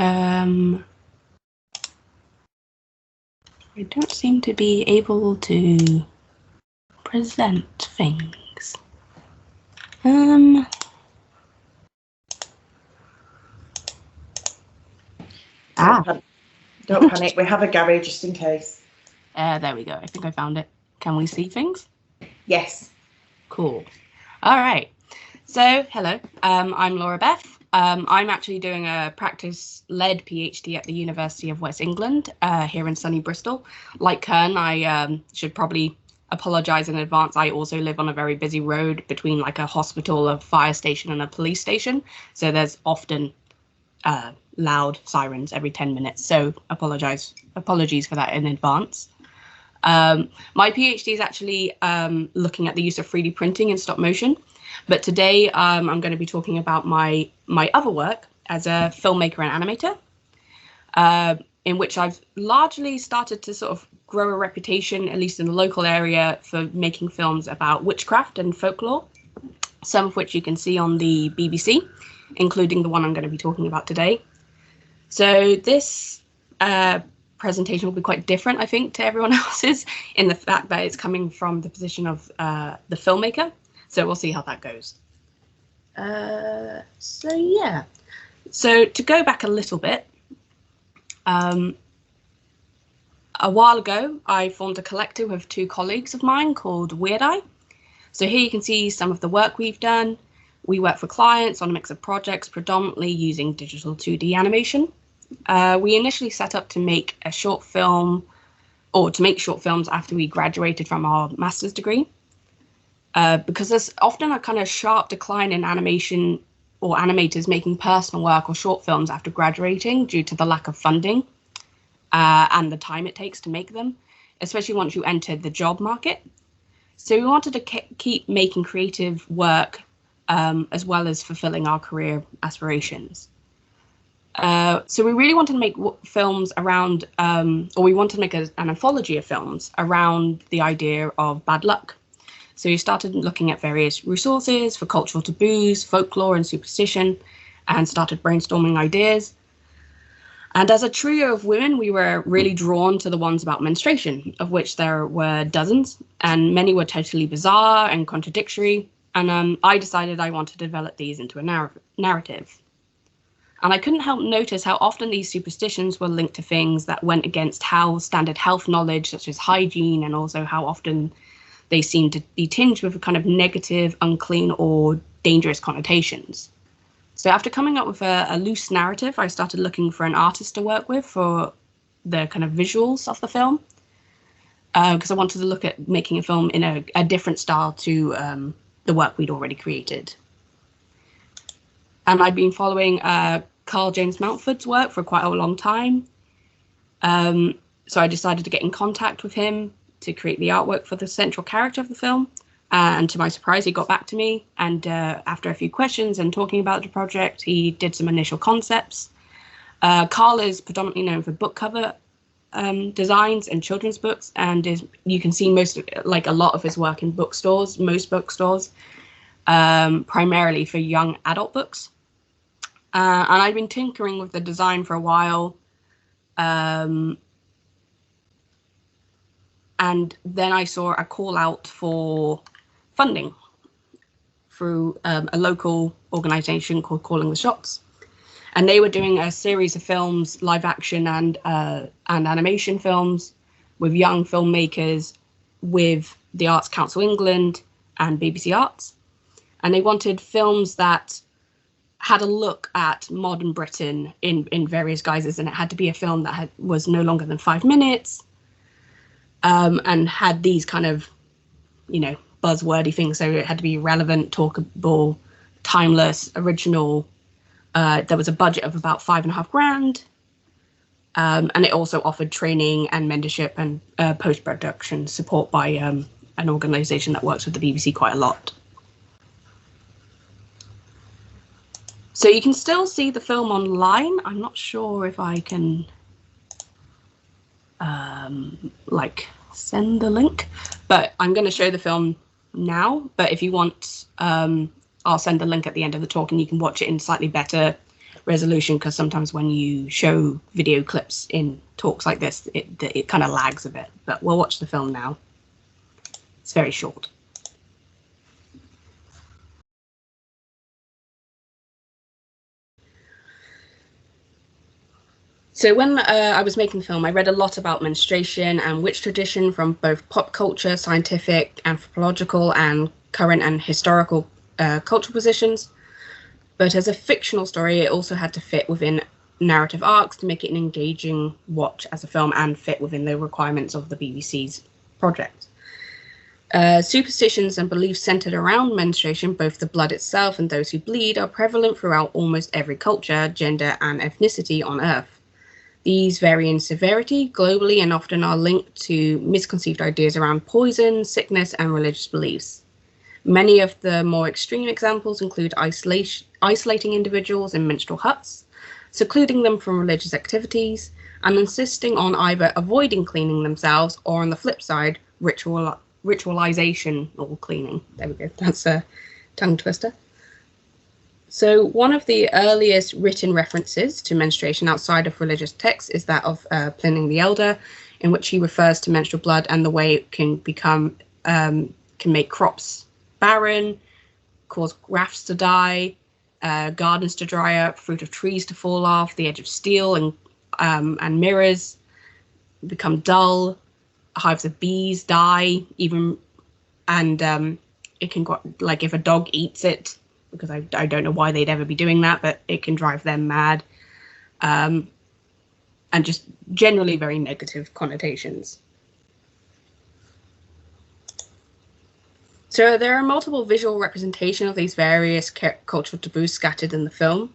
I don't seem to be able to present things. Don't panic. We have a Gary just in case. There we go. I think I found it. Can we see things? Yes. Cool. All right. So, hello. I'm Laura-Beth. I'm actually doing a practice-led PhD at the University of West England here in sunny Bristol. Like Kern, I should probably apologise in advance. I also live on a very busy road between like a hospital, a fire station and a police station. So there's often loud sirens every 10 minutes. So apologies for that in advance. My PhD is actually looking at the use of 3D printing in stop motion. But today I'm going to be talking about my other work as a filmmaker and animator, in which I've largely started to sort of grow a reputation, at least in the local area, for making films about witchcraft and folklore, some of which you can see on the BBC, including the one I'm going to be talking about today. So this presentation will be quite different, I think, to everyone else's, in the fact that it's coming from the position of the filmmaker. So we'll see how that goes. So yeah, so to go back a little bit, a while ago, I formed a collective with two colleagues of mine called Weird Eye. So here you can see some of the work we've done. We work for clients on a mix of projects, predominantly using digital 2D animation. We initially set up to make a short film, or to make short films after we graduated from our master's degree. Because there's often a kind of sharp decline in animation or animators making personal work or short films after graduating due to the lack of funding and the time it takes to make them, especially once you enter the job market. So we wanted to keep making creative work as well as fulfilling our career aspirations. So we really wanted to make films around, or we wanted to make an anthology of films around the idea of bad luck. So we started looking at various resources for cultural taboos, folklore and superstition, and started brainstorming ideas. And as a trio of women, we were really drawn to the ones about menstruation, of which there were dozens, and many were totally bizarre and contradictory. And I decided I wanted to develop these into a narrative. And I couldn't help notice how often these superstitions were linked to things that went against how standard health knowledge, such as hygiene, and also how often they seem to be tinged with a kind of negative, unclean, or dangerous connotations. So after coming up with a loose narrative, I started looking for an artist to work with for the kind of visuals of the film, because I wanted to look at making a film in a different style to the work we'd already created. And I'd been following Carl James Mountford's work for quite a long time. So I decided to get in contact with him to create the artwork for the central character of the film. And to my surprise, he got back to me. And after a few questions and talking about the project, he did some initial concepts. Carl is predominantly known for book cover designs and children's books. And you can see a lot of his work in bookstores, most bookstores, primarily for young adult books. And I've been tinkering with the design for a while. And then I saw a call out for funding through a local organization called Calling the Shots. And they were doing a series of films, live action and animation films with young filmmakers with the Arts Council England and BBC Arts. And they wanted films that had a look at modern Britain in various guises. And it had to be a film that was no longer than 5 minutes. And had these kind of, buzzwordy things. So it had to be relevant, talkable, timeless, original. There was a budget of about $5,500. And it also offered training and mentorship and post-production support by an organization that works with the BBC quite a lot. So you can still see the film online. I'm not sure if I can send the link, but I'm going to show the film now. But if you want, I'll send the link at the end of the talk and you can watch it in slightly better resolution, because sometimes when you show video clips in talks like this, it kind of lags a bit. But we'll watch the film now. It's very short. So when I was making the film, I read a lot about menstruation and witch tradition from both pop culture, scientific, anthropological, and current and historical cultural positions. But as a fictional story, it also had to fit within narrative arcs to make it an engaging watch as a film and fit within the requirements of the BBC's project. Superstitions and beliefs centered around menstruation, both the blood itself and those who bleed, are prevalent throughout almost every culture, gender, and ethnicity on Earth. These vary in severity globally and often are linked to misconceived ideas around poison, sickness, and religious beliefs. Many of the more extreme examples include isolating individuals in menstrual huts, secluding them from religious activities, and insisting on either avoiding cleaning themselves or, on the flip side, ritualization or cleaning. There we go. That's a tongue twister. So one of the earliest written references to menstruation outside of religious texts is that of Pliny the Elder, in which he refers to menstrual blood and the way it can make crops barren, cause grafts to die, gardens to dry up, fruit of trees to fall off, the edge of steel and mirrors become dull, hives of bees die, and it can go, like if a dog eats it, because I don't know why they'd ever be doing that, but it can drive them mad, and just generally very negative connotations. So there are multiple visual representations of these various cultural taboos scattered in the film.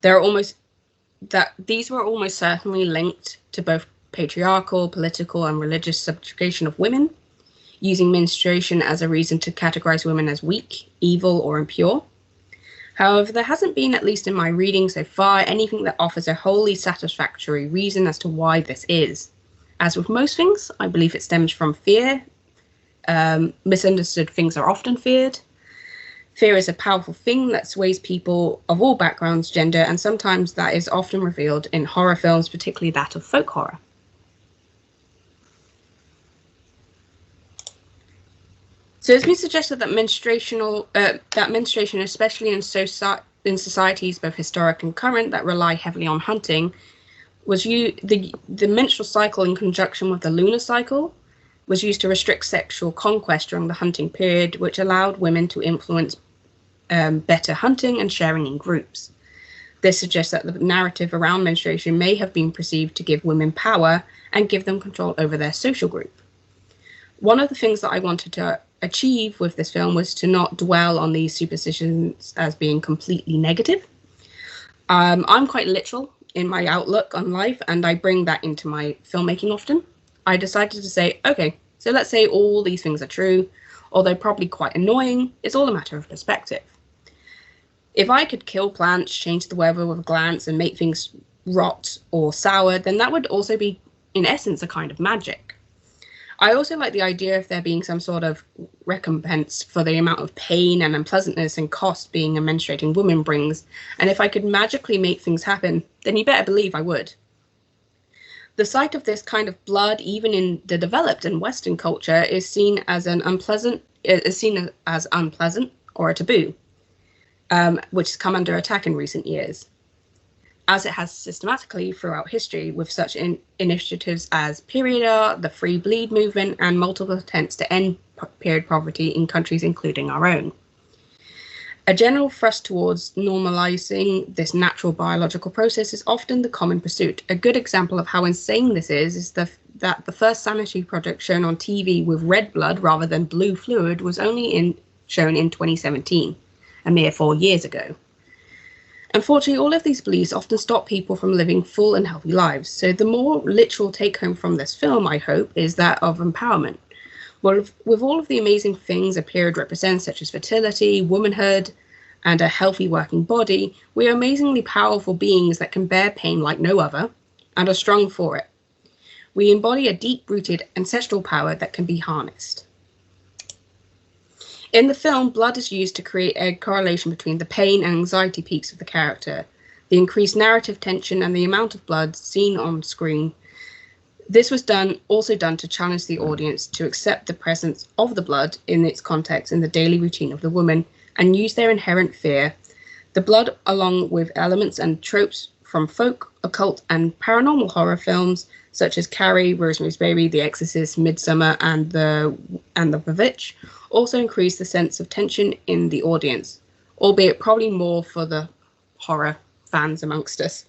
These were almost certainly linked to both patriarchal, political, and religious subjugation of women, using menstruation as a reason to categorize women as weak, evil, or impure. However, there hasn't been, at least in my reading so far, anything that offers a wholly satisfactory reason as to why this is. As with most things, I believe it stems from fear. Misunderstood things are often feared. Fear is a powerful thing that sways people of all backgrounds, gender, and sometimes that is often revealed in horror films, particularly that of folk horror. So it's been suggested that menstruation, especially in societies both historic and current that rely heavily on hunting, the menstrual cycle in conjunction with the lunar cycle was used to restrict sexual conquest during the hunting period, which allowed women to influence better hunting and sharing in groups. This suggests that the narrative around menstruation may have been perceived to give women power and give them control over their social group. One of the things that I wanted to achieve with this film was to not dwell on these superstitions as being completely negative. I'm quite literal in my outlook on life, and I bring that into my filmmaking often. I decided to say, okay, so let's say all these things are true, although probably quite annoying. It's all a matter of perspective. If I could kill plants, change the weather with a glance, and make things rot or sour, then that would also be, in essence, a kind of magic. I also like the idea of there being some sort of recompense for the amount of pain and unpleasantness and cost being a menstruating woman brings, and if I could magically make things happen, then you better believe I would. The sight of this kind of blood, even in the developed and Western culture, is seen as unpleasant or a taboo, which has come under attack in recent years, as it has systematically throughout history, with such initiatives as Period, the Free Bleed movement, and multiple attempts to end period poverty in countries including our own. A general thrust towards normalizing this natural biological process is often the common pursuit. A good example of how insane this is that the first sanitary product shown on TV with red blood rather than blue fluid was only shown in 2017, a mere 4 years ago. Unfortunately, all of these beliefs often stop people from living full and healthy lives. So the more literal take-home from this film, I hope, is that of empowerment. Well, with all of the amazing things a period represents, such as fertility, womanhood, and a healthy working body, we are amazingly powerful beings that can bear pain like no other and are strong for it. We embody a deep-rooted ancestral power that can be harnessed. In the film, blood is used to create a correlation between the pain and anxiety peaks of the character. the increased narrative tension and the amount of blood seen on screen. This was also done to challenge the audience to accept the presence of the blood in its context in the daily routine of the woman and use their inherent fear. The blood, along with elements and tropes from folk, occult, and paranormal horror films such as Carrie, Rosemary's Baby, The Exorcist, Midsummer, and The Witch, also increased the sense of tension in the audience, albeit probably more for the horror fans amongst us.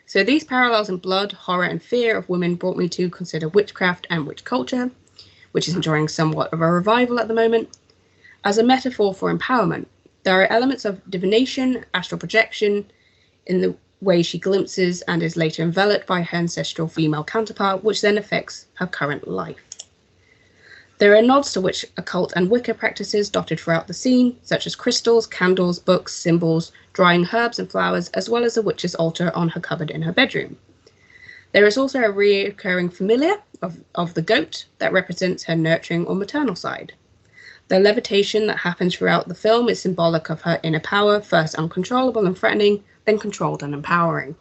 So these parallels in blood, horror, and fear of women brought me to consider witchcraft and witch culture, which is enjoying somewhat of a revival at the moment, as a metaphor for empowerment. There are elements of divination, astral projection, in the way she glimpses and is later enveloped by her ancestral female counterpart, which then affects her current life. There are nods to witch, occult, and Wicca practices dotted throughout the scene, such as crystals, candles, books, symbols, drying herbs and flowers, as well as a witch's altar on her cupboard in her bedroom. There is also a recurring familiar of the goat that represents her nurturing or maternal side. The levitation that happens throughout the film is symbolic of her inner power, first uncontrollable and threatening, then controlled and empowering.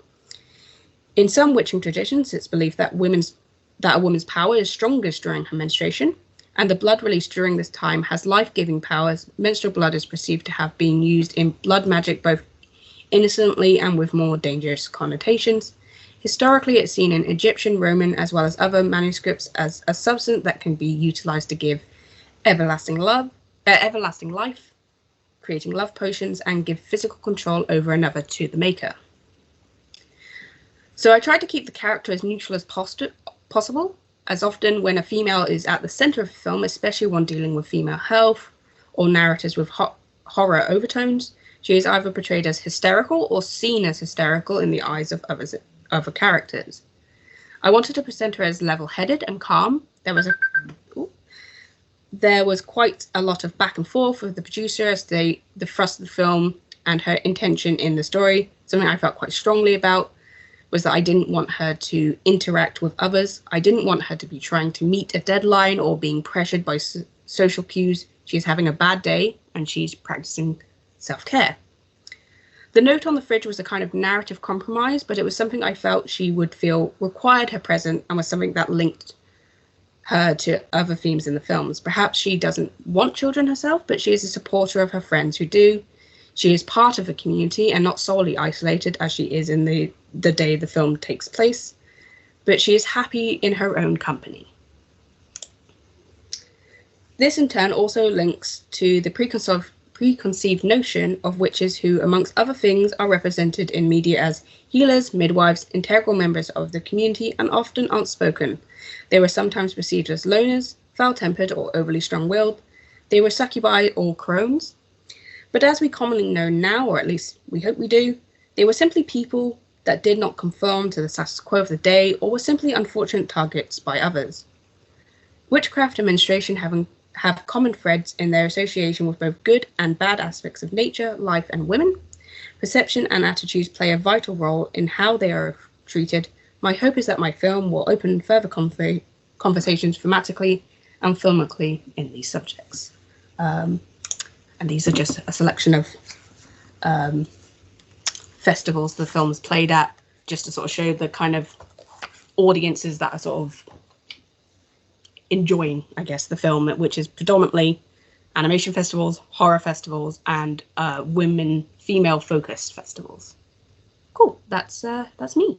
In some witching traditions, it's believed that a woman's power is strongest during her menstruation, and the blood released during this time has life-giving powers. Menstrual blood is perceived to have been used in blood magic both innocently and with more dangerous connotations. Historically, it's seen in Egyptian, Roman, as well as other manuscripts as a substance that can be utilized to give everlasting life, creating love potions, and give physical control over another to the maker. So I tried to keep the character as neutral as possible, as often when a female is at the center of the film, especially one dealing with female health or narratives with horror overtones, she is either portrayed as hysterical or seen as hysterical in the eyes of other characters. I wanted to present her as level-headed and calm. There was quite a lot of back and forth with the producer as the thrust of the film and her intention in the story. Something I felt quite strongly about was that I didn't want her to interact with others. I didn't want her to be trying to meet a deadline or being pressured by social cues. She's having a bad day and she's practicing self-care. The note on the fridge was a kind of narrative compromise, but it was something I felt she would feel required her presence and was something that linked her to other themes in the films. Perhaps she doesn't want children herself, but she is a supporter of her friends who do. She is part of a community and not solely isolated as she is in the day the film takes place, but she is happy in her own company. This in turn also links to the preconceived notion of witches who, amongst other things, are represented in media as healers, midwives, integral members of the community, and often outspoken. They were sometimes perceived as loners, foul-tempered or overly strong-willed. They were succubi or crones. But as we commonly know now, or at least we hope we do, they were simply people that did not conform to the status quo of the day or were simply unfortunate targets by others. Witchcraft and menstruation have common threads in their association with both good and bad aspects of nature, life, and women. Perception and attitudes play a vital role in how they are treated. My hope is that my film will open further conversations thematically and filmically in these subjects. And these are just a selection of festivals the film's played at, just to sort of show the kind of audiences that are sort of enjoying, I guess, the film, which is predominantly animation festivals, horror festivals, and female-focused festivals. Cool, that's me.